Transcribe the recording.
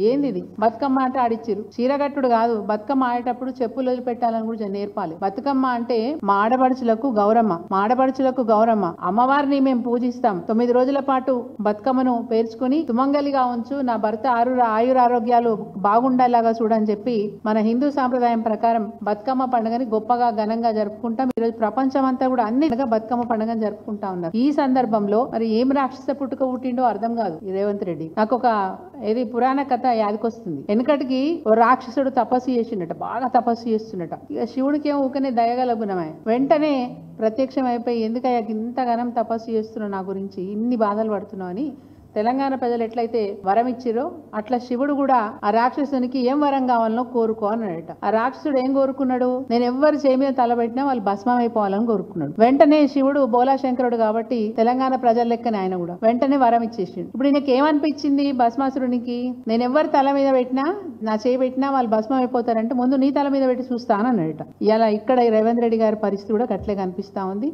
ఏంది ఇది? బతుకమ్మ అంటే ఆడిచ్చిరు. చీరగట్టుడు కాదు, బతుకమ్మ ఆడేటప్పుడు చెప్పులు వదిలిపెట్టాలని కూడా నేర్పాలి. బతుకమ్మ అంటే మా ఆడపడుచులకు గౌరమ్మ, మా ఆడపడుచులకు గౌరమ్మ. అమ్మవారిని మేము పూజిస్తాం. 9 రోజుల పాటు బతుకమ్మను పేర్చుకుని సుమంగలిగా ఉంచు, నా భర్త ఆయురారోగ్యాలు బాగుండేలాగా చూడని చెప్పి మన హిందూ సాంప్రదాయం ప్రకారం బతుకమ్మ పండుగని గొప్పగా ఘనంగా జరుపుకుంటాం. ఈరోజు ప్రపంచం అంతా కూడా అన్ని బతుకమ్మ పండుగని జరుపుకుంటా ఉన్నారు. ఈ సందర్భంలో మరి ఏం రాక్షస పుట్టుక పుట్టిండో అర్థం కాదు ఈ రేవంత్ రెడ్డి. నాకు ఒక ఏది పురాణ కథ యాదకొస్తుంది. వెనకటికి ఓ రాక్షసుడు తపస్సు చేసిండట, బాగా తపస్సు చేస్తున్నట. ఇక శివుడికి ఏమో ఊకనే దయగల గుణమే. వెంటనే ప్రత్యక్షం అయిపోయి, ఎందుకయ్యా ఇంతగానం తపస్సు చేస్తున్నావు, నా గురించి ఇన్ని బాధలు పడుతున్నావు అని తెలంగాణ ప్రజలు ఎట్లయితే వరం ఇచ్చిరో అట్లా శివుడు కూడా ఆ రాక్షసునికి ఏం వరం కావాలనో కోరుకో అన్నాడట. ఆ రాక్షసుడు ఏం కోరుకున్నాడు? నేను ఎవ్వరు చేయి మీద తలబెట్టినా వాళ్ళు భస్మం అయిపోవాలని కోరుకున్నాడు. వెంటనే శివుడు బోలాశంకరుడు కాబట్టి తెలంగాణ ప్రజల లెక్కనే ఆయన కూడా వెంటనే వరం ఇచ్చేసిండు. ఇప్పుడు ఈయనకి ఏమనిపించింది భస్మాసురునికి? నేను ఎవరు తల మీద పెట్టినా, నా చేయి పెట్టినా వాళ్ళు భస్మం అయిపోతారంటే ముందు నీ తల మీద పెట్టి చూస్తానన్నాడట. ఇలా ఇక్కడ రేవంత్ రెడ్డి గారి పరిస్థితి కూడా అట్లే కనిపిస్తా ఉంది.